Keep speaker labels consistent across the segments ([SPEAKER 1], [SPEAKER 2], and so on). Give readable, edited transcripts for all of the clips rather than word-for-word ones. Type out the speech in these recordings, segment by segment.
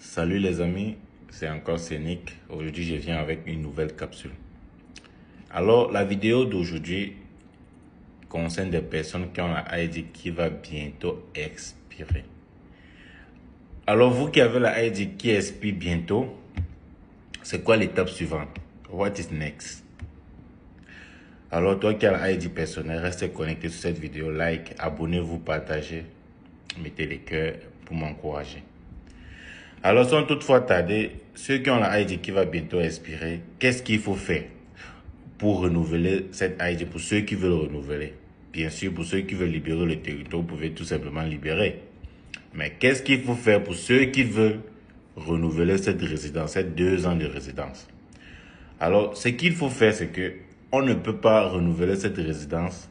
[SPEAKER 1] Salut les amis, c'est encore Scénic. Aujourd'hui, je viens avec une nouvelle capsule. Alors, la vidéo d'aujourd'hui concerne des personnes qui ont la ID qui va bientôt expirer. Alors, vous qui avez la ID qui expire bientôt, c'est quoi l'étape suivante? What is next? Alors, toi qui as la ID personnelle, restez connecté sur cette vidéo, like, abonnez-vous, partagez, mettez les cœurs pour m'encourager. Alors, sans toutefois tarder, ceux qui ont la ID qui va bientôt expirer, qu'est-ce qu'il faut faire pour renouveler cette ID, pour ceux qui veulent renouveler? Bien sûr, pour ceux qui veulent libérer le territoire, vous pouvez tout simplement libérer. Mais qu'est-ce qu'il faut faire pour ceux qui veulent renouveler cette résidence, ces 2 ans de résidence? Alors, ce qu'il faut faire, c'est que on ne peut pas renouveler cette résidence.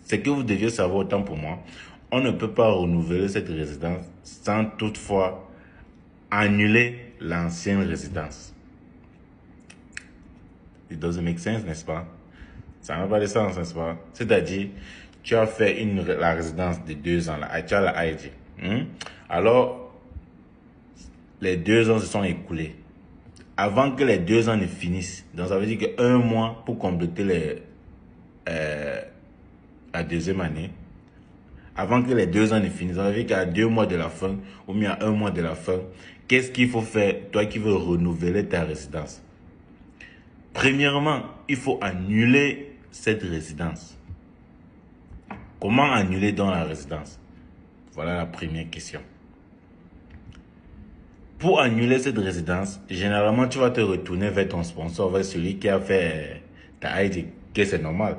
[SPEAKER 1] C'est que vous deviez savoir autant pour moi. On ne peut pas renouveler cette résidence sans toutefois annuler l'ancienne résidence. It doesn't make sense, n'est-ce pas? Ça n'a pas de sens, n'est-ce pas? C'est-à-dire, tu as fait la résidence de 2 ans, tu as la ID. Alors, les 2 ans se sont écoulés. Avant que les 2 ans ne finissent, donc ça veut dire qu'un mois pour compléter la deuxième année, avant que les 2 ans ne finissent, ça veut dire qu'à 2 mois de la fin, ou bien à 1 mois de la fin, qu'est-ce qu'il faut faire, toi qui veux renouveler ta résidence? Premièrement, il faut annuler cette résidence. Comment annuler dans la résidence? Voilà la première question. Pour annuler cette résidence, généralement, tu vas te retourner vers ton sponsor, vers celui qui a fait ta ID, que c'est normal.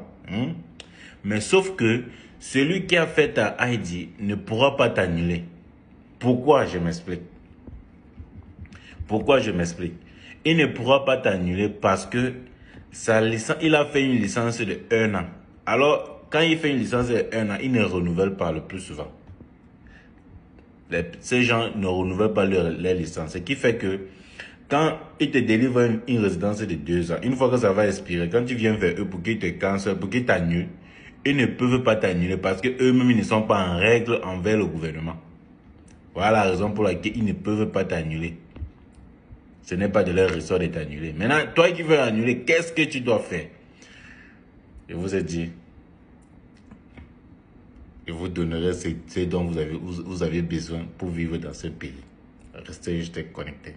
[SPEAKER 1] Mais sauf que celui qui a fait ta ID ne pourra pas t'annuler. Pourquoi? Je m'explique. Pourquoi je m'explique? Il ne pourra pas t'annuler parce que il a fait une licence de 1 an. Alors, quand il fait une licence de 1 an, il ne renouvelle pas le plus souvent. Ces gens ne renouvellent pas leur licence. Ce qui fait que quand ils te délivrent une résidence de 2 ans, une fois que ça va expirer, quand tu viens vers eux pour qu'ils te cancellent, pour qu'ils t'annulent, ils ne peuvent pas t'annuler parce qu'eux-mêmes, ils ne sont pas en règle envers le gouvernement. Voilà la raison pour laquelle ils ne peuvent pas t'annuler. Ce n'est pas de leur ressort de t'annuler. Maintenant, toi qui veux annuler, qu'est-ce que tu dois faire? Je vous ai dit, je vous donnerai ce dont vous avez besoin pour vivre dans ce pays. Restez juste connectés.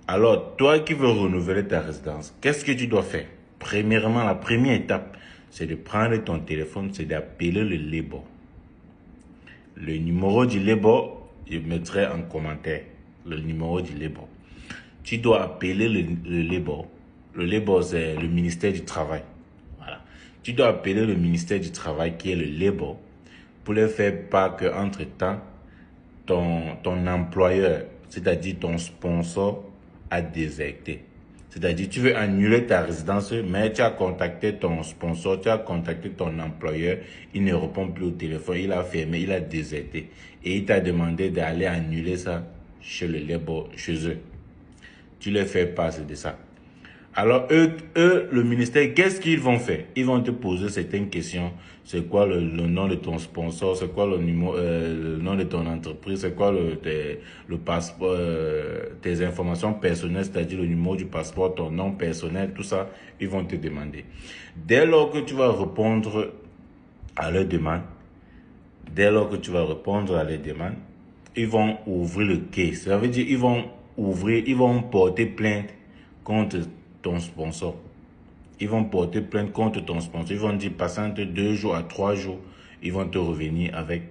[SPEAKER 1] Alors, toi qui veux renouveler ta résidence, qu'est-ce que tu dois faire? Premièrement, la première étape, c'est de prendre ton téléphone, c'est d'appeler le label. Le numéro du label, je mettrai en commentaire le numéro du label. Tu dois appeler le label. Le label, c'est le ministère du Travail. Voilà. Tu dois appeler le ministère du Travail qui est le label pour leur faire part qu'entre-temps, ton employeur, c'est-à-dire ton sponsor, a déserté. C'est-à-dire tu veux annuler ta résidence, mais tu as contacté ton sponsor, tu as contacté ton employeur, il ne répond plus au téléphone, il a fermé, il a déserté. Et il t'a demandé d'aller annuler ça chez le label, chez eux. Tu leur fais passer de ça. Alors, eux, le ministère, qu'est-ce qu'ils vont faire? Ils vont te poser certaines questions. C'est quoi le nom de ton sponsor? C'est quoi le nom de ton entreprise? C'est quoi le passeport, tes informations personnelles, c'est-à-dire le numéro du passeport, ton nom personnel, tout ça, ils vont te demander. Dès lors que tu vas répondre à leurs demandes, ils vont ouvrir le case. Ça veut dire ils vont porter plainte contre ton sponsor. Ils vont porter plainte contre ton sponsor. Ils vont dire, passant de 2 jours à 3 jours, ils vont te revenir avec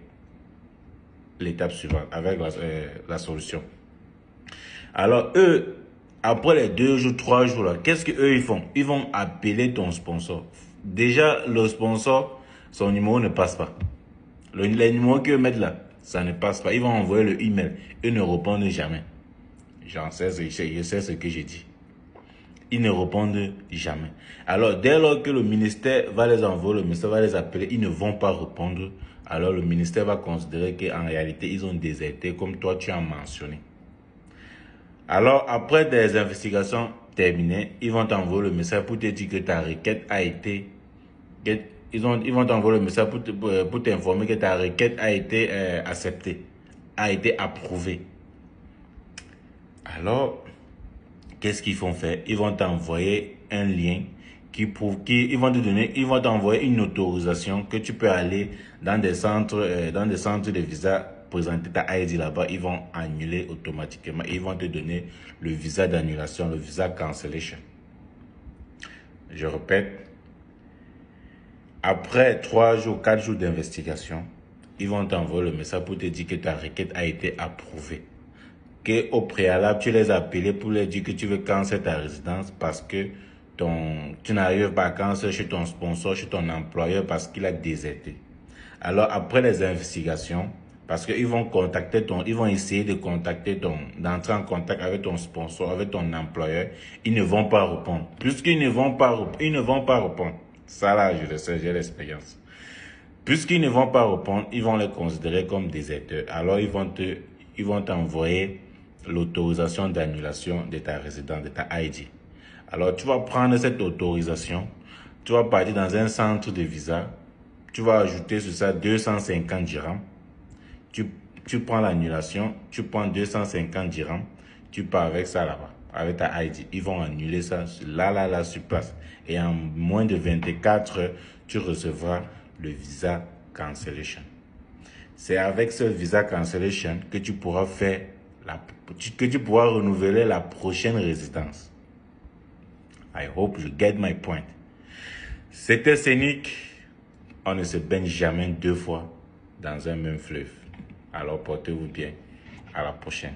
[SPEAKER 1] l'étape suivante, avec la solution. Alors, eux, après les 2 jours, 3 jours, là, qu'est-ce qu'eux, ils font? Ils vont appeler ton sponsor. Déjà, le sponsor, son numéro ne passe pas. Les numéros qu'ils mettent là, ça ne passe pas. Ils vont envoyer le email. Ils ne répondent jamais. Je sais ce que j'ai dit. Ils ne répondent jamais. Alors, dès lors que le ministère va les envoyer, le ministère va les appeler, ils ne vont pas répondre. Alors, le ministère va considérer qu'en réalité, ils ont déserté, comme toi, tu as mentionné. Alors, après des investigations terminées, ils vont t'envoyer le message pour te dire que ta requête a été... Ils vont t'envoyer le message pour t'informer que ta requête a été acceptée, a été approuvée. Alors, qu'est-ce qu'ils vont faire? Ils vont t'envoyer un lien qui prouve ils vont te donner, ils vont t'envoyer une autorisation que tu peux aller dans des centres de visa, présenter ta ID là-bas, ils vont annuler automatiquement et ils vont te donner le visa d'annulation, le visa cancellation. Je répète, après 3 jours, 4 jours d'investigation, ils vont t'envoyer le message pour te dire que ta requête a été approuvée. Qu'au préalable, tu les as appelés pour leur dire que tu veux canceller ta résidence parce que tu n'arrives pas à canceller chez ton sponsor, chez ton employeur parce qu'il a déserté. Alors, après les investigations, parce qu'ils vont ils vont essayer d'entrer en contact avec ton sponsor, avec ton employeur, ils ne vont pas répondre. Puisqu'ils ne vont pas répondre. Ça là, je le sais, j'ai l'expérience. Puisqu'ils ne vont pas répondre, ils vont les considérer comme déserteurs. Alors, ils vont t'envoyer l'autorisation d'annulation de ta résidence, de ta ID. Alors, tu vas prendre cette autorisation, tu vas partir dans un centre de visa, tu vas ajouter sur ça 250 dirhams. Tu prends l'annulation, tu prends 250 dirhams, tu pars avec ça là-bas, avec ta ID. Ils vont annuler ça là, sur place. Et en moins de 24 heures, tu recevras le visa cancellation. C'est avec ce visa cancellation que tu pourras renouveler la prochaine résidence. I hope you get my point. C'était Scénic. On ne se baigne jamais 2 fois dans un même fleuve. Alors portez-vous bien. À la prochaine.